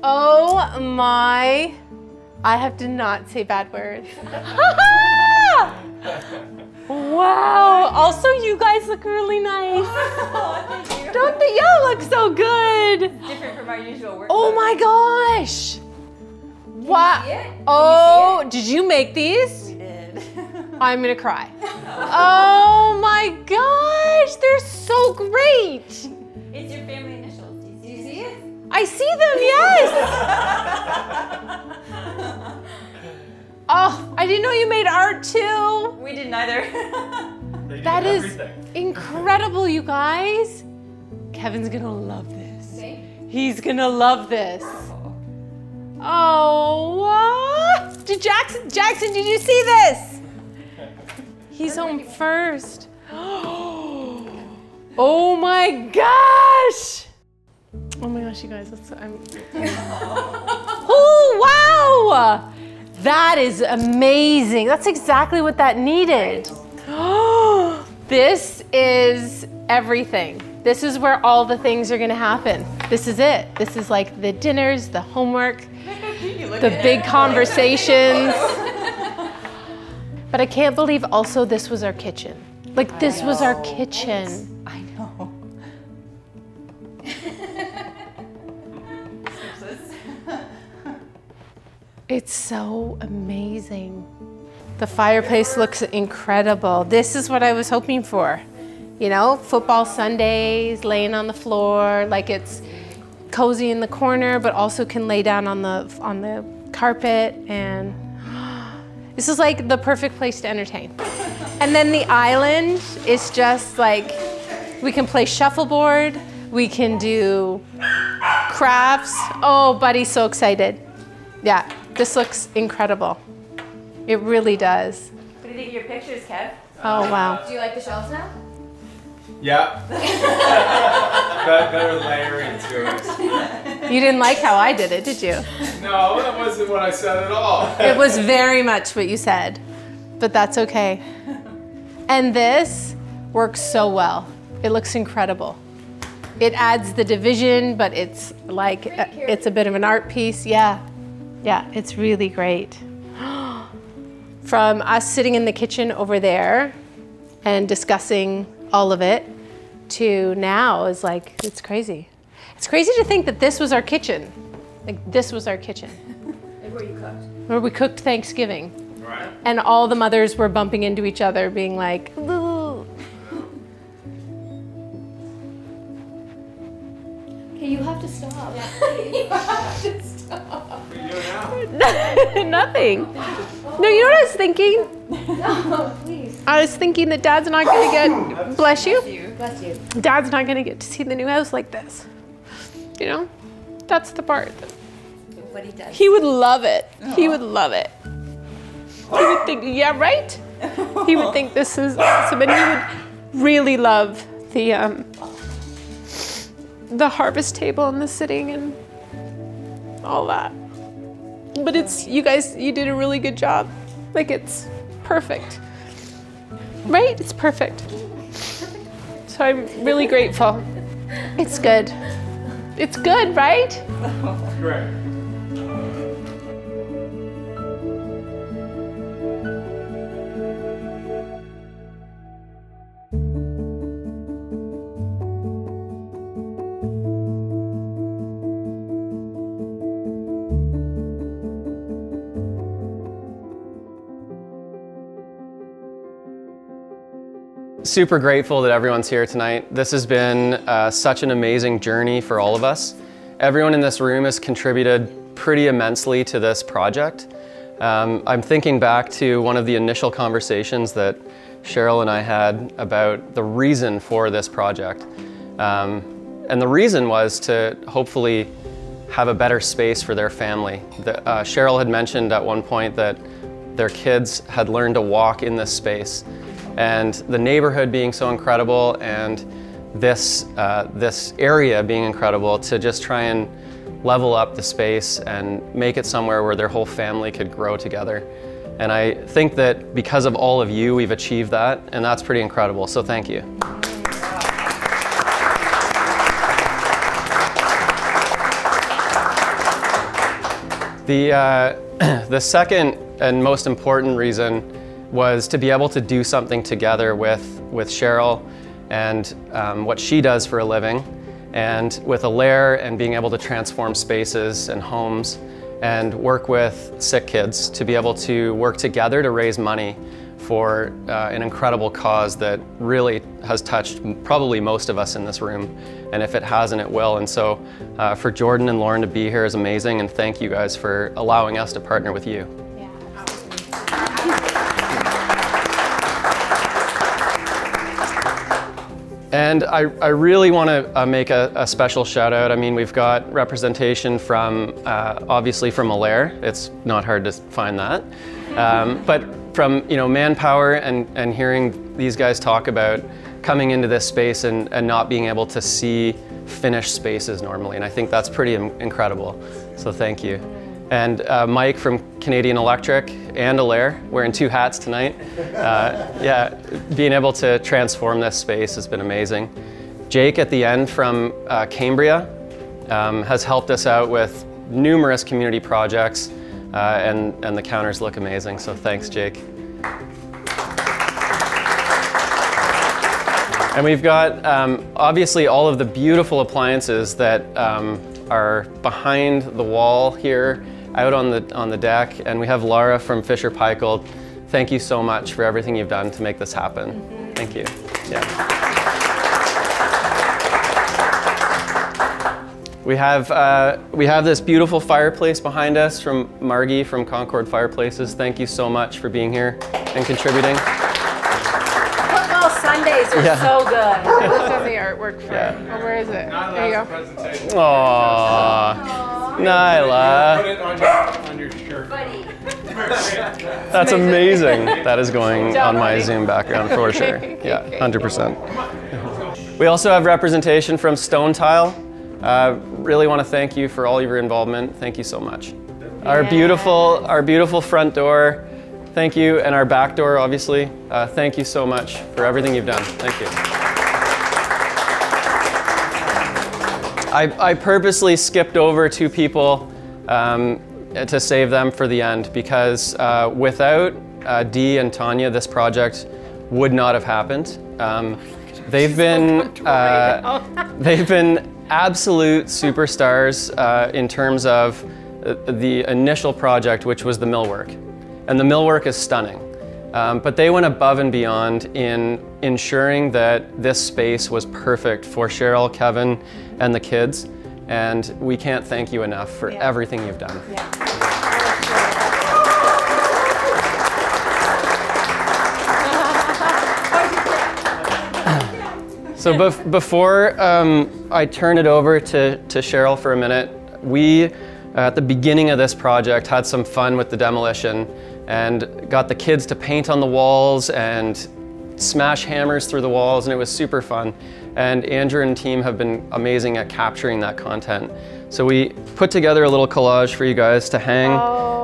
Oh my, I have to not say bad words. Wow, also you guys look really nice. Oh, thank you. Don't they? Y'all look so good. It's different from our usual work. Oh my gosh. Wow. See it? Oh, did you make these? We did. I'm gonna cry. Oh my gosh, they're so great. It's your family initials. Do you see it? I see them, yes. Oh, I didn't know you made art too. We didn't either. That is incredible, you guys. Kevin's gonna love this. Okay. He's gonna love this. Oh, what? Jackson, did you see this? He's home first. Oh my gosh. Oh my gosh, you guys, oh, wow. That is amazing. That's exactly what that needed. This is everything. This is where all the things are gonna happen. This is it. This is like the dinners, the homework, the big conversations. But I can't believe also this was our kitchen. Like this was our kitchen. I know. It's so amazing. The fireplace looks incredible. This is what I was hoping for. You know, football Sundays, laying on the floor, like it's cozy in the corner, but also can lay down on the carpet, and this is like the perfect place to entertain. And then the island is just like, we can play shuffleboard, we can do crafts. Oh, Buddy's so excited. Yeah, this looks incredible. It really does. What do you think of your pictures, Kev? Oh, wow. Do you like the shelves now? Yeah. Better layering to it. You didn't like how I did it, did you? No, that wasn't what I said at all. It was very much what you said, but that's okay. And this works so well. It looks incredible. It adds the division, but it's like, it's a bit of an art piece. Yeah, yeah, it's really great. From us sitting in the kitchen over there and discussing all of it to now is like, it's crazy. It's crazy to think that this was our kitchen. Like this was our kitchen. Like where you cooked. Where we cooked Thanksgiving. Right. And all the mothers were bumping into each other being like, ooh. Okay, you have to stop. You have to stop. What are you doing now? Nothing. No, you know what I was thinking? No, please. I was thinking that Dad's not gonna get, bless you. Bless you. Dad's not gonna get to see the new house like this. You know, that's the part. What he does. He would love it. He would love it. He would think, yeah, right? He would think this is awesome, and he would really love the harvest table and the sitting and all that. But it's, you guys, you did a really good job. Like it's perfect. Right? It's perfect. So I'm really grateful. It's good. It's good, right? Great. Super grateful that everyone's here tonight. This has been such an amazing journey for all of us. Everyone in this room has contributed pretty immensely to this project. I'm thinking back to one of the initial conversations that Cheryl and I had about the reason for this project. And the reason was to hopefully have a better space for their family. Cheryl had mentioned at one point that their kids had learned to walk in this space. And the neighborhood being so incredible, and this area being incredible, to just try and level up the space and make it somewhere where their whole family could grow together. And I think that because of all of you, we've achieved that, and that's pretty incredible, so thank you. The second and most important reason was to be able to do something together with Cheryl and what she does for a living, and with Alair, and being able to transform spaces and homes and work with sick kids, to be able to work together to raise money for an incredible cause that really has touched probably most of us in this room, and if it hasn't, it will. And so for Jordan and Lauren to be here is amazing, and thank you guys for allowing us to partner with you. And I really want to make a special shout out. I mean, we've got representation from, obviously from Alair. It's not hard to find that. But from, manpower and hearing these guys talk about coming into this space and not being able to see finished spaces normally. And I think that's pretty incredible. So thank you. And Mike from Canadian Electric and Alair, wearing 2 hats tonight. Yeah, being able to transform this space has been amazing. Jake at the end from Cambria has helped us out with numerous community projects, and the counters look amazing, so thanks, Jake. And we've got obviously all of the beautiful appliances that are behind the wall here, out on the deck, and we have Laura from Fisher Paykel. Thank you so much for everything you've done to make this happen. Thank you. Yeah. We have this beautiful fireplace behind us from Margie from Concord Fireplaces. Thank you so much for being here and contributing. Football Sundays are so good. I looked at the artwork for it. Oh, where is it? Not There you go. presentation. Aww. Nyla. Put it on your shirt. Buddy. That's amazing. That is going Job, on my buddy. Zoom background for sure. Yeah, 100%. We also have representation from Stone Tile. Really want to thank you for all of your involvement. Thank you so much. Our beautiful front door. Thank you, and our back door, obviously. Thank you so much for everything you've done. Thank you. I purposely skipped over 2 people to save them for the end, because without Dee and Tanya, this project would not have happened. They've been absolute superstars in terms of the initial project, which was the millwork. And the millwork is stunning. But they went above and beyond in ensuring that this space was perfect for Cheryl, Kevin, and the kids. And we can't thank you enough for everything you've done. So before I turn it over to Cheryl for a minute, we, at the beginning of this project, had some fun with the demolition and got the kids to paint on the walls and smash hammers through the walls, and it was super fun. And Andrew and team have been amazing at capturing that content. So we put together a little collage for you guys to hang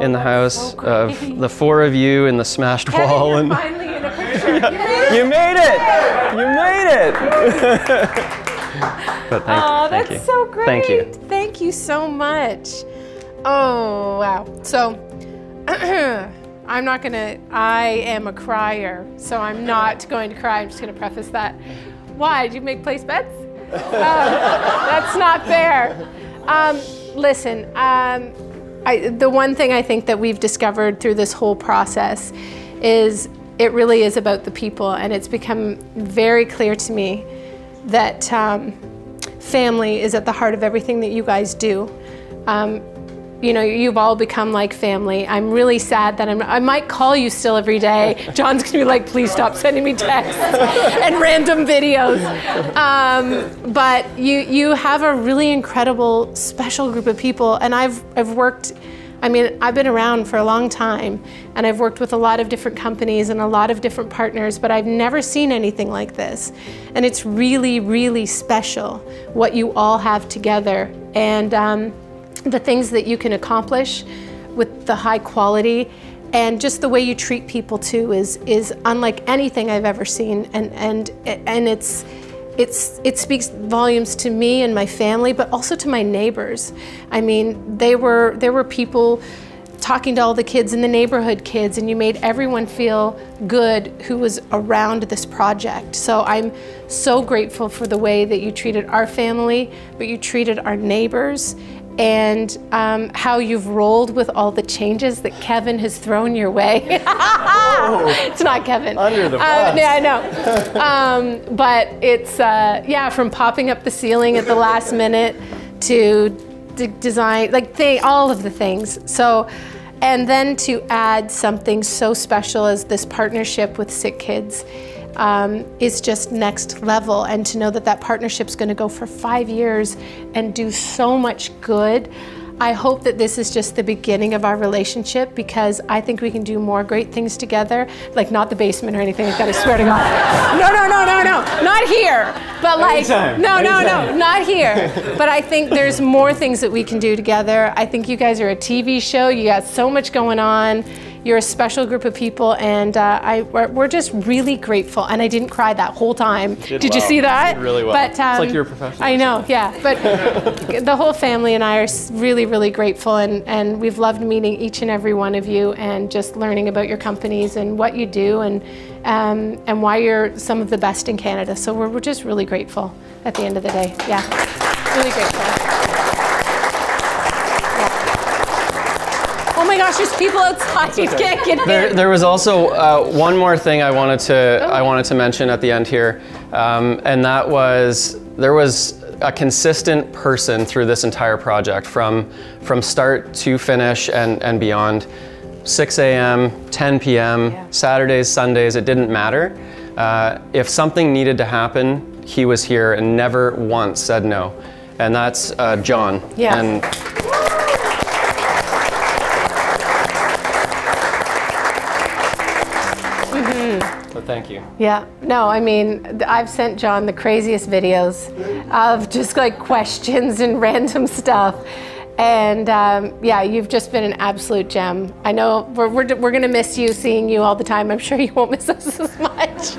in the house of the 4 of you in the smashed wall. You're and finally in a picture. you made it! You made it! But thank you. That's so great. Thank you. Thank you so much. Oh, wow. So, I am a crier, so I'm not going to cry. I'm just going to preface that. Why? Did you make place bets? That's not fair. Listen, the one thing I think that we've discovered through this whole process is it really is about the people, and it's become very clear to me that family is at the heart of everything that you guys do. You know, you've all become like family. I'm really sad that I might call you still every day. John's gonna be like, please stop sending me texts and random videos. But you have a really incredible, special group of people, and I've worked, I mean, I've been around for a long time, and I've worked with a lot of different companies and a lot of different partners, but I've never seen anything like this. And it's really, really special what you all have together, and the things that you can accomplish with the high quality, and just the way you treat people too is unlike anything I've ever seen, and it speaks volumes to me and my family, but also to my neighbors. I mean, there were people talking to all the kids in the neighborhood kids, and you made everyone feel good who was around this project. So I'm so grateful for the way that you treated our family, but you treated our neighbors, and how you've rolled with all the changes that Kevin has thrown your way. It's not Kevin. Under the bus. Yeah, I know. But it's, yeah, from popping up the ceiling at the last minute to design, like all of the things. So, and then to add something so special as this partnership with Sick Kids is just next level. And to know that that partnership's going to go for 5 years and do so much good. I hope that this is just the beginning of our relationship, because I think we can do more great things together. Like, not the basement or anything like that, I swear to God. No, not here. But like, Anytime. no, not here. But I think there's more things that we can do together. I think you guys are a TV show. You got so much going on. You're a special group of people, and we're just really grateful. And I didn't cry that whole time. Did you see that? You did really well. But, it's like you're a professional. I know, yeah. But the whole family and I are really, really grateful, and we've loved meeting each and every one of you, and just learning about your companies and what you do, and why you're some of the best in Canada. So we're just really grateful at the end of the day. Yeah, really grateful. Oh my gosh, there's people outside. You can't get in. There was also one more thing I wanted to mention at the end here, and that was there was a consistent person through this entire project from start to finish and beyond. 6 a.m., 10 p.m., yeah. Saturdays, Sundays, it didn't matter. If something needed to happen, he was here and never once said no. And that's John. Yeah. And so thank you. Yeah, no, I mean, I've sent John the craziest videos of just like questions and random stuff. And yeah, you've just been an absolute gem. I know we're gonna miss you, seeing you all the time. I'm sure you won't miss us as much.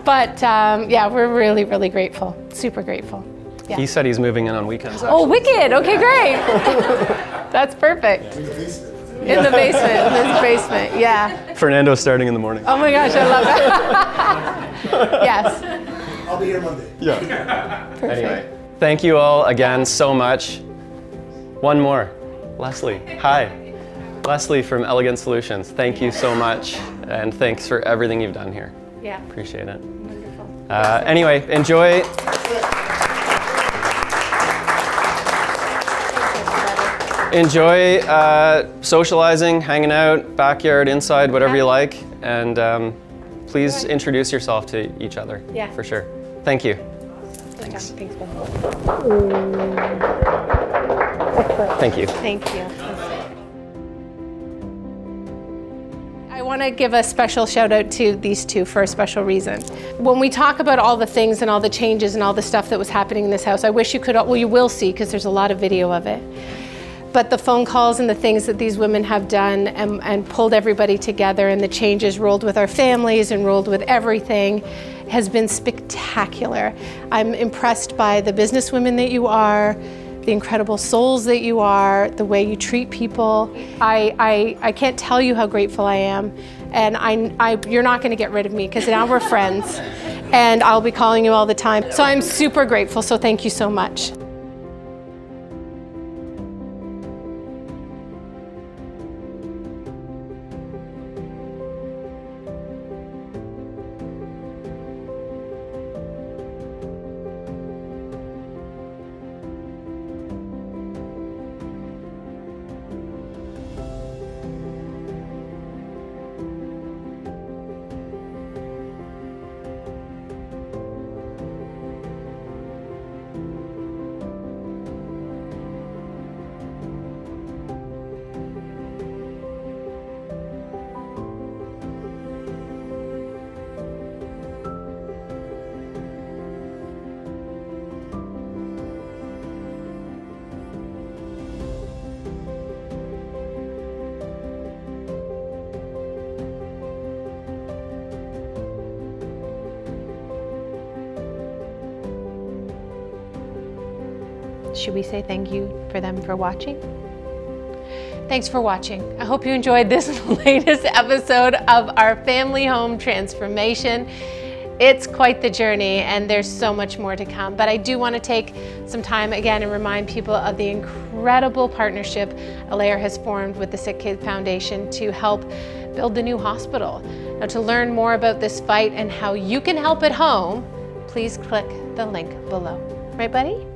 But yeah, we're really, really grateful, super grateful. Yeah. He said he's moving in on weekends. Oh, wicked, okay, great. That's perfect. In the basement, yeah. Fernando's starting in the morning. Oh my gosh, I love that. Yes. I'll be here Monday. Yeah. Perfect. Anyway, thank you all again so much. One more, Leslie. Hi. Leslie from Elegant Solutions. Thank you so much, and thanks for everything you've done here. Yeah. Appreciate it. Wonderful. Anyway, enjoy. Enjoy socializing, hanging out, backyard, inside, whatever you like, and please introduce yourself to each other. Yeah. For sure. Thank you. Thanks. Thank you. Thank you. I want to give a special shout out to these two for a special reason. When we talk about all the things and all the changes and all the stuff that was happening in this house, I wish you could, well, you will see, because there's a lot of video of it. But the phone calls and the things that these women have done and pulled everybody together, and the changes rolled with our families and rolled with everything, has been spectacular. I'm impressed by the businesswomen that you are, the incredible souls that you are, the way you treat people. I can't tell you how grateful I am. And you're not going to get rid of me, because now we're friends. And I'll be calling you all the time. So I'm super grateful, so thank you so much. Should we say thank you for them for watching? Thanks for watching. I hope you enjoyed this latest episode of our family home transformation. It's quite the journey and there's so much more to come, but I do want to take some time again and remind people of the incredible partnership Alair has formed with the Sick Kids Foundation to help build the new hospital. Now, to learn more about this fight and how you can help at home, please click the link below. Right, buddy?